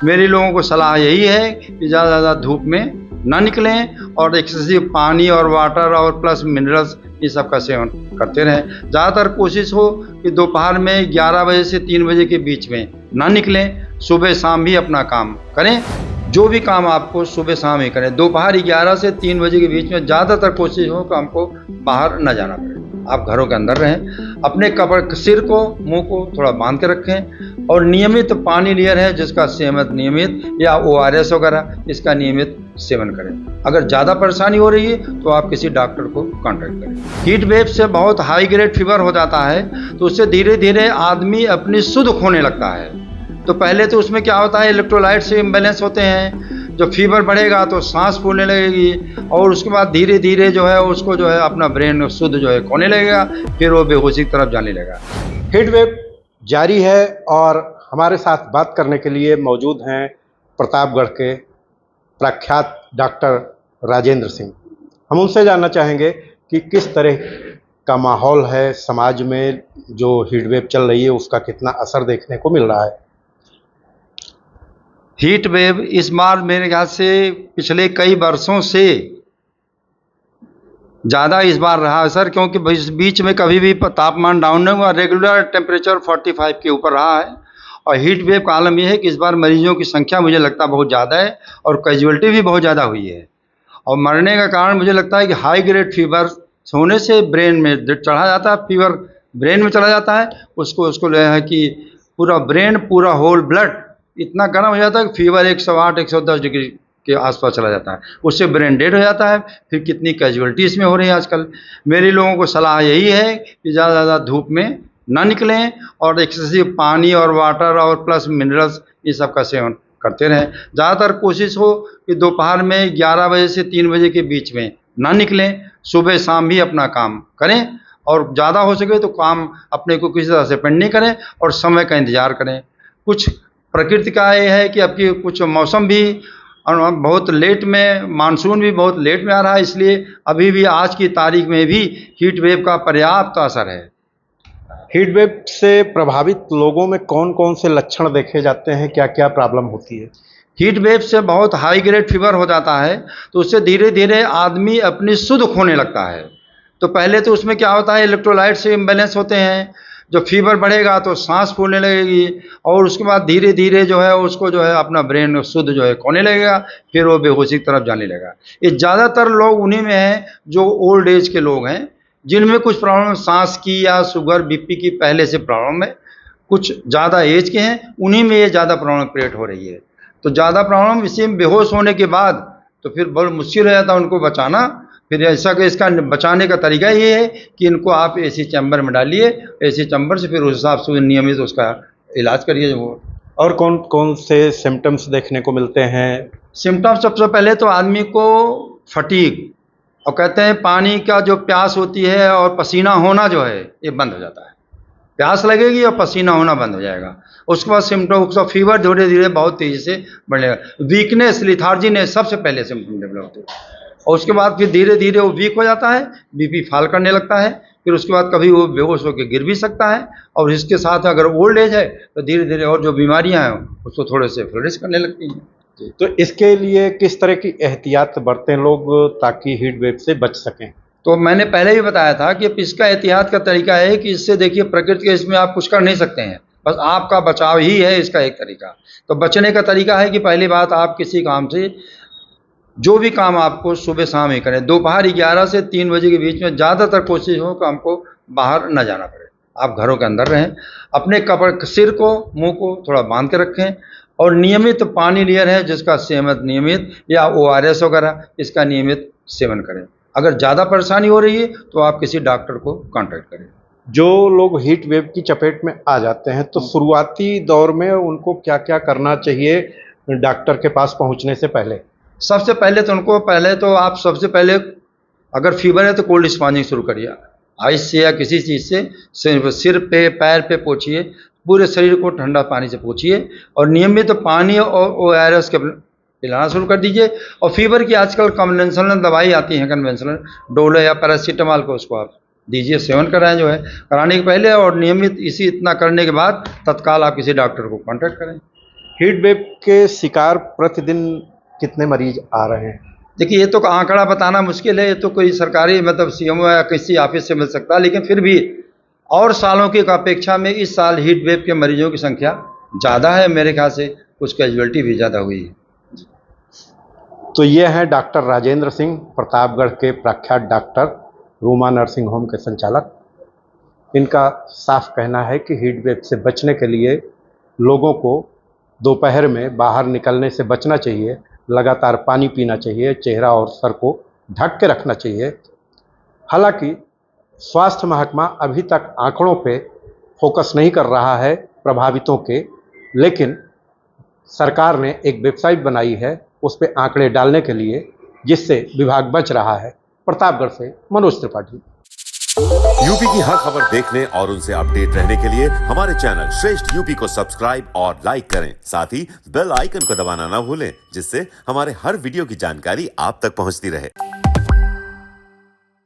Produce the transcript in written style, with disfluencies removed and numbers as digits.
मेरी लोगों को सलाह यही है कि ज़्यादा ज़्यादा धूप में ना निकलें और एक्सेसिव पानी और वाटर और प्लस मिनरल्स ये सब का सेवन करते रहें। ज़्यादातर कोशिश हो कि दोपहर में 11 बजे से 3 बजे के बीच में ना निकलें, सुबह शाम भी अपना काम करें। जो भी काम आपको सुबह शाम ही करें। दोपहर 11 से 3 बजे के बीच में ज़्यादातर कोशिश हो कि हमको बाहर न जाना पड़े, आप घरों के अंदर रहें। अपने कपड़े सिर को मुंह को थोड़ा बांध के रखें और नियमित पानी लिया है जिसका सेवन नियमित या ORS वगैरह इसका नियमित सेवन करें। अगर ज़्यादा परेशानी हो रही है तो आप किसी डॉक्टर को कांटेक्ट करें। हीट वेव से बहुत हाई ग्रेड फीवर हो जाता है तो उससे धीरे धीरे आदमी अपनी सुध खोने लगता है। तो पहले तो उसमें क्या होता है, इलेक्ट्रोलाइट से इम्बैलेंस होते हैं। जब फीवर बढ़ेगा तो सांस फूलने लगेगी और उसके बाद धीरे धीरे जो है उसको जो है अपना ब्रेन शुद्ध जो है खोने लगेगा, फिर वो बेहोशी की तरफ जाने लगेगा। हीट वेव जारी है और हमारे साथ बात करने के लिए मौजूद हैं प्रतापगढ़ के प्रख्यात डॉक्टर राजेंद्र सिंह। हम उनसे जानना चाहेंगे कि किस तरह का माहौल है समाज में, जो हीट वेव चल रही है उसका कितना असर देखने को मिल रहा है। हीट वेव इस बार मेरे ख्याल से पिछले कई वर्षों से ज़्यादा इस बार रहा है सर, क्योंकि बीच में कभी भी तापमान डाउन नहीं हुआ, रेगुलर टेम्परेचर 45 के ऊपर रहा है। और हीट वेव का आलम यह है कि इस बार मरीजों की संख्या मुझे लगता है बहुत ज़्यादा है और कैजुअलिटी भी बहुत ज़्यादा हुई है। और मरने का कारण मुझे लगता है कि हाई ग्रेड फीवर होने से ब्रेन में चढ़ा जाता है, फीवर ब्रेन में चला जाता है, उसको है कि पूरा ब्रेन पूरा होल ब्लड इतना गर्म हो जाता है कि फीवर 108-110 डिग्री के आसपास चला जाता है, उससे ब्रेन डेड हो जाता है। फिर कितनी कैजुअलिटी इसमें हो रही है आजकल। मेरी लोगों को सलाह यही है कि ज़्यादा ज़्यादा धूप में ना निकलें और एक्सेसिव पानी और वाटर और प्लस मिनरल्स ये सब का सेवन करते रहें। ज़्यादातर कोशिश हो कि दोपहर में 11 बजे से 3 बजे के बीच में ना निकलें, सुबह शाम भी अपना काम करें और ज़्यादा हो सके तो काम अपने को किसी तरह से पेंड नहीं करें और समय का इंतज़ार करें। कुछ प्रकृति का ये है कि आपकी कुछ मौसम भी बहुत लेट में, मानसून भी बहुत लेट में आ रहा है, इसलिए अभी भी आज की तारीख में भी हीट वेव का पर्याप्त असर है। हीट वेव से प्रभावित लोगों में कौन कौन से लक्षण देखे जाते हैं, क्या क्या प्रॉब्लम होती है? हीट वेव से बहुत हाई ग्रेड फीवर हो जाता है तो उससे धीरे धीरे आदमी अपनी सुध खोने लगता है। तो पहले तो उसमें क्या होता है, इलेक्ट्रोलाइट से इम्बैलेंस होते हैं। जब फीवर बढ़ेगा तो सांस फूलने लगेगी और उसके बाद धीरे धीरे जो है उसको जो है अपना ब्रेन शुद्ध जो है खोने लगेगा, फिर वो बेहोशी की तरफ जाने लगेगा। ये ज़्यादातर लोग उन्हीं में हैं जो ओल्ड एज के लोग हैं, जिनमें कुछ प्रॉब्लम सांस की या शुगर BP की पहले से प्रॉब्लम है, कुछ ज़्यादा एज के हैं, उन्हीं में ये ज़्यादा प्रॉब्लम क्रिएट हो रही है। तो ज़्यादा प्रॉब्लम इसी में बेहोश होने के बाद तो फिर बहुत मुश्किल हो जाता है उनको बचाना। फिर ऐसा कि इसका बचाने का तरीका ये है कि इनको आप AC चैम्बर में डालिए, AC चैम्बर से फिर उस हिसाब से नियमित उसका इलाज करिए। वो और कौन कौन से सिम्टम्स देखने को मिलते हैं? सिम्टम्स सबसे पहले तो आदमी को फटीग और कहते हैं पानी का जो प्यास होती है और पसीना होना जो है ये बंद हो जाता है। प्यास लगेगी और पसीना होना बंद हो जाएगा। उसके बाद सिम्टम्स ऑफ फीवर धीरे धीरे बहुत तेज़ी से बढ़ेगा। वीकनेस, लिथार्जीनेस सबसे पहले सिम्टम डेवलप होते हैं और उसके बाद फिर धीरे धीरे वो वीक हो जाता है, BP फॉल करने लगता है। फिर उसके बाद कभी वो बेहोश होकर गिर भी सकता है और इसके साथ अगर ओल्ड एज है तो धीरे धीरे और जो बीमारियां हैं उसको थोड़े से फ्लरिश करने लगती हैं। तो इसके लिए किस तरह की एहतियात बरतें लोग ताकि हीट वेव से बच सकें? तो मैंने पहले भी बताया था कि इसका एहतियात का तरीका है कि इससे देखिए प्रकृति के इसमें आप कुछ कर नहीं सकते हैं, बस आपका बचाव ही है इसका एक तरीका। तो बचने का तरीका है कि पहली बात आप किसी काम से, जो भी काम आपको सुबह शाम ही करें। दोपहर 11 से 3 बजे के बीच में ज़्यादातर कोशिश हो कि हमको बाहर न जाना पड़े, आप घरों के अंदर रहें। अपने कपड़े सिर को मुंह को थोड़ा बांध के रखें और नियमित पानी लिया है जिसका सेवन नियमित या ORS वगैरह इसका नियमित सेवन करें। अगर ज़्यादा परेशानी हो रही है तो आप किसी डॉक्टर को कांटेक्ट करें। जो लोग हीट वेव की चपेट में आ जाते हैं तो शुरुआती दौर में उनको क्या क्या करना चाहिए डॉक्टर के पास पहुंचने से पहले? सबसे पहले तो आप सबसे पहले अगर फीवर है तो कोल्ड स्पॉन्जिंग शुरू करिए, आइस से या किसी चीज़ से सिर पे पैर पे पोंछिए, पूरे शरीर को ठंडा पानी से पोंछिए और नियमित पानी और ORS के पिलाना शुरू कर दीजिए। और फीवर की आजकल कन्वेंशनल दवाई आती हैं, कन्वेंशनल डोलो या पैरासीटामॉल को उसको आप दीजिए, सेवन कराएं जो है कराने के पहले, और नियमित इतना करने के बाद तत्काल आप किसी डॉक्टर को कांटेक्ट करें। हीट वेव के शिकार प्रतिदिन कितने मरीज आ रहे हैं? देखिए, ये तो आंकड़ा बताना मुश्किल है, ये तो कोई सरकारी मतलब सीएमओ या किसी ऑफिस से मिल सकता है, लेकिन फिर भी और सालों की अपेक्षा में इस साल हीट वेव के मरीजों की संख्या ज़्यादा है। मेरे ख्याल से कुछ कैजुअलिटी भी ज़्यादा हुई है। तो ये हैं डॉक्टर राजेंद्र सिंह, प्रतापगढ़ के प्रख्यात डॉक्टर, रूमा नर्सिंग होम के संचालक। इनका साफ कहना है कि हीट वेव से बचने के लिए लोगों को दोपहर में बाहर निकलने से बचना चाहिए, लगातार पानी पीना चाहिए, चेहरा और सर को ढक के रखना चाहिए। हालांकि स्वास्थ्य महकमा अभी तक आंकड़ों पे फोकस नहीं कर रहा है प्रभावितों के, लेकिन सरकार ने एक वेबसाइट बनाई है उस पे आंकड़े डालने के लिए, जिससे विभाग बच रहा है। प्रतापगढ़ से मनोज त्रिपाठी। यूपी की हर खबर देखने और उनसे अपडेट रहने के लिए हमारे चैनल श्रेष्ठ यूपी को सब्सक्राइब और लाइक करें। साथ ही बेल आइकन को दबाना ना भूलें, जिससे हमारे हर वीडियो की जानकारी आप तक पहुंचती रहे।